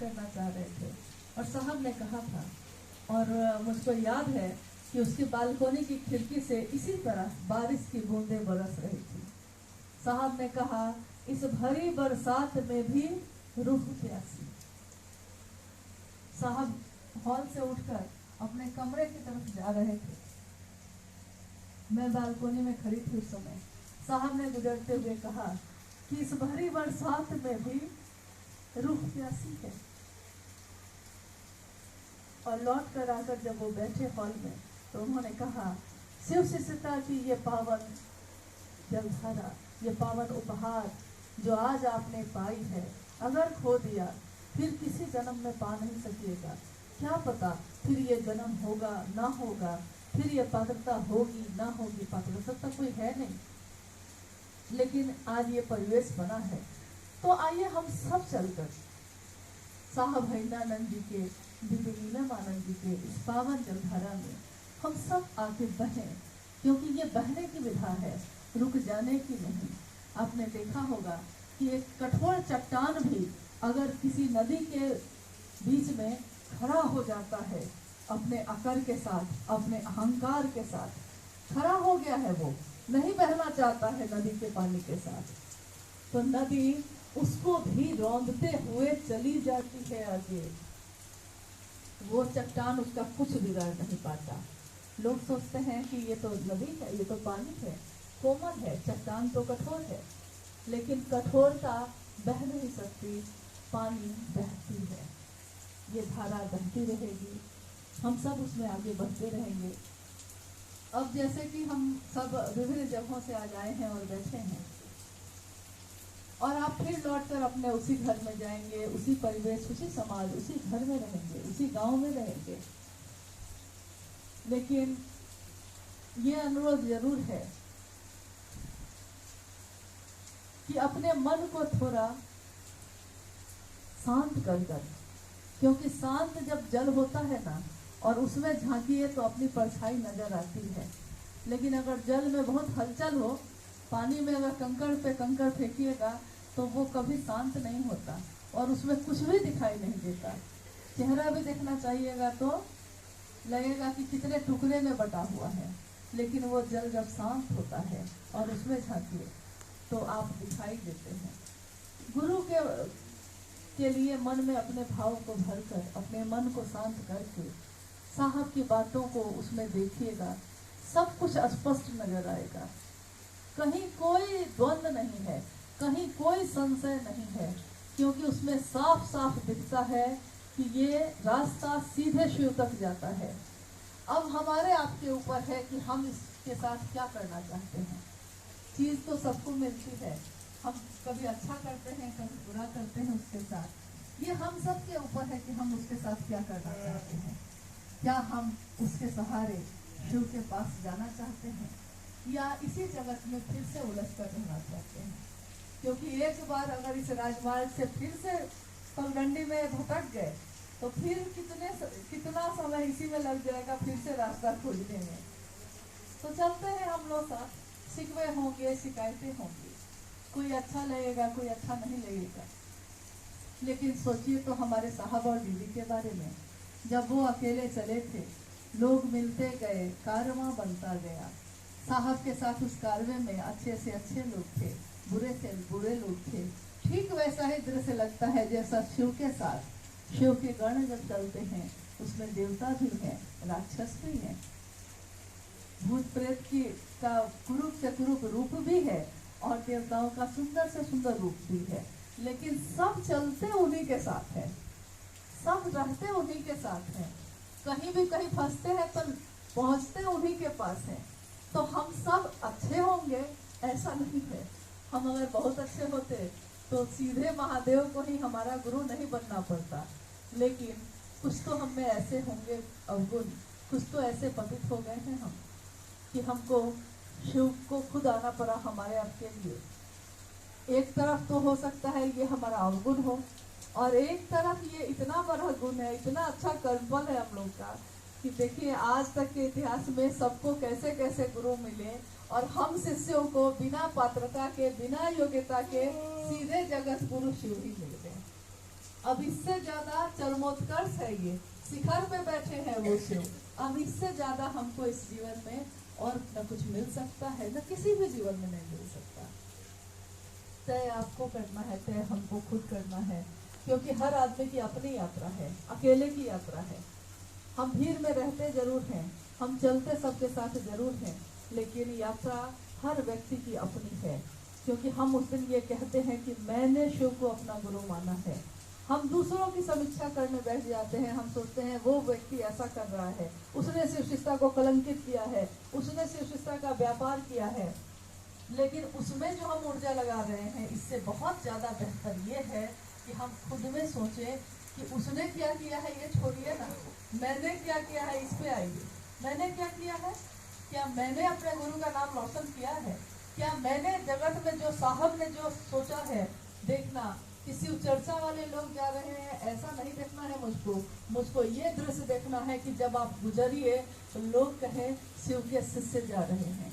करना चाह रहे थे और साहब ने कहा था, और मुझको याद है कि उसकी बालकोनी की खिड़की से इसी तरह बारिश की बूंदें बरस रही थी। साहब ने कहा, इस भरी बरसात में भी रूह प्यासी। साहब हॉल से उठकर अपने कमरे की तरफ जा रहे थे। मैं बालकोनी में खड़ी थी उस समय। साहब ने गुजरते हुए कहा कि इस भरी बरसात में भी रूह प्यासी है। और लौट कर आकर जब वो बैठे हॉल में, तो उन्होंने कहा, शिव शिष्यता की ये पावन जलधारा, ये पावन उपहार जो आज आपने पाई है, अगर खो दिया फिर किसी जन्म में पा नहीं सकिएगा। क्या पता फिर ये जन्म होगा ना होगा, फिर ये पात्रता होगी ना होगी, पात्रता कोई है नहीं, लेकिन आज ये परिवेश बना है। तो आइए हम सब चलकर साहब हिरणानंद जी के, बीबी नीलमानंद जी के इस पावन जलधारा में हम सब आके बहें, क्योंकि ये बहने की विधा है, रुक जाने की नहीं। आपने देखा होगा कि एक कठोर चट्टान भी अगर किसी नदी के बीच में खड़ा हो जाता है, अपने अकर के साथ, अपने अहंकार के साथ खड़ा हो गया है, वो नहीं बहना चाहता है नदी के पानी के साथ, तो नदी उसको भी रौंदते हुए चली जाती है आगे। वो चट्टान उसका कुछ बिगाड़ नहीं पाता। लोग सोचते हैं कि ये तो नदी है, ये तो पानी है, कोमल है, चट्टान तो कठोर है, लेकिन कठोरता बह नहीं सकती, पानी बहती है। ये धारा बहती रहेगी, हम सब उसमें आगे बढ़ते रहेंगे। अब जैसे कि हम सब विभिन्न जगहों से आज आए हैं और बैठे हैं, और आप फिर लौटकर अपने उसी घर में जाएंगे, उसी परिवेश, उसी समाज, उसी घर में रहेंगे, उसी गांव में रहेंगे। लेकिन ये अनुरोध जरूर है कि अपने मन को थोड़ा शांत कर, क्योंकि शांत जब जल होता है ना, और उसमें झांकिए तो अपनी परछाई नजर आती है। लेकिन अगर जल में बहुत हलचल हो, पानी में अगर कंकड़ पे कंकड़ फेंकिएगा तो वो कभी शांत नहीं होता और उसमें कुछ भी दिखाई नहीं देता। चेहरा भी देखना चाहिएगा तो लगेगा कि कितने टुकड़े में बटा हुआ है, लेकिन वो जल जब शांत होता है और उसमें झांकिए तो आप दिखाई देते हैं। गुरु के लिए मन में अपने भाव को भरकर, अपने मन को शांत करके साहब की बातों को उसमें देखिएगा, सब कुछ स्पष्ट नजर आएगा। कहीं कोई द्वंद नहीं है, कहीं कोई संशय नहीं है, क्योंकि उसमें साफ साफ दिखता है कि ये रास्ता सीधे शिव तक जाता है। अब हमारे आपके ऊपर है कि हम इसके साथ क्या करना चाहते हैं। चीज तो सबको मिलती है, हम कभी अच्छा करते हैं, कभी बुरा करते हैं उसके साथ। ये हम सब के ऊपर है कि हम उसके साथ क्या करना चाहते हैं। क्या हम उसके सहारे शिव के पास जाना चाहते हैं, या इसी जगत में फिर से उलझ कर रहना चाहते हैं। क्योंकि एक बार अगर इस राजमार्ग से फिर से पगडंडी में भटक गए तो फिर कितना समय इसी में लग जाएगा फिर से रास्ता खोजने में। तो चलते हैं हम लोग साथ, शिकवे होंगे, शिकायतें होंगी, कोई अच्छा लगेगा, कोई अच्छा नहीं लगेगा। लेकिन सोचिए तो हमारे साहब और बीबी के बारे में, जब वो अकेले चले थे, लोग मिलते गए, कारवां बनता गया। साहब के साथ उस कारवे में अच्छे से अच्छे लोग थे, बुरे से बुरे लोग थे। ठीक वैसा ही दृश्य लगता है जैसा शिव के साथ, शिव के गण जब चलते हैं उसमें देवता भी हैं, राक्षस भी हैं, भूत प्रेत का कुरूप से कुरूप रूप भी है और देवताओं का सुंदर से सुंदर रूप भी है। लेकिन सब चलते उन्हीं के साथ है, सब रहते उन्हीं के साथ हैं। कहीं भी कहीं फंसते हैं तो पहुंचते उन्हीं के पास हैं। तो हम सब अच्छे होंगे ऐसा नहीं है। हम अगर बहुत अच्छे होते तो सीधे महादेव को ही हमारा गुरु नहीं बनना पड़ता। लेकिन कुछ तो हम में ऐसे होंगे अवगुण, कुछ तो ऐसे पतित हो गए हैं हम कि हमको शिव को खुद आना पड़ा हमारे आपके लिए। एक तरफ तो हो सकता है ये हमारा अवगुण हो, और एक तरफ ये इतना बड़ा गुण है, इतना अच्छा कर्मफल है हम लोग का कि देखिए आज तक के इतिहास में सबको कैसे कैसे गुरु मिले, और हम शिष्यों को बिना पात्रता के, बिना योग्यता के सीधे जगत गुरु शिव ही मिल गए। अब इससे ज्यादा चरमोत्कर्ष है, ये शिखर पे बैठे हैं वो शिव। अब इससे ज्यादा हमको इस जीवन में और न कुछ मिल सकता है, न किसी भी जीवन में नहीं मिल सकता। तय आपको करना है, तय हमको खुद करना है, क्योंकि हर आदमी की अपनी यात्रा है, अकेले की यात्रा है। हम भीड़ में रहते जरूर हैं, हम चलते सबके साथ जरूर हैं, लेकिन यात्रा हर व्यक्ति की अपनी है। क्योंकि हम उस दिन ये कहते हैं कि मैंने शिव को अपना गुरु माना है। हम दूसरों की समीक्षा करने बैठ जाते हैं, हम सोचते हैं वो व्यक्ति ऐसा कर रहा है, उसने शिव शिष्टा को कलंकित किया है, उसने शिव शिष्टा का व्यापार किया है। लेकिन उसमें जो हम ऊर्जा लगा रहे हैं, इससे बहुत ज्यादा बेहतर ये है कि हम खुद में सोचें कि उसने क्या किया है ये छोड़िए ना, मैंने क्या किया है इस पे आइए। मैंने क्या किया है? क्या मैंने अपने गुरु का नाम रोशन किया है? क्या मैंने जगत में जो साहब ने जो सोचा है, देखना कि शिव चर्चा वाले लोग जा रहे हैं ऐसा नहीं देखना है मुझको ये दृश्य देखना है कि जब आप गुजरिए तो लोग कहें शिव के शिष्य जा रहे हैं।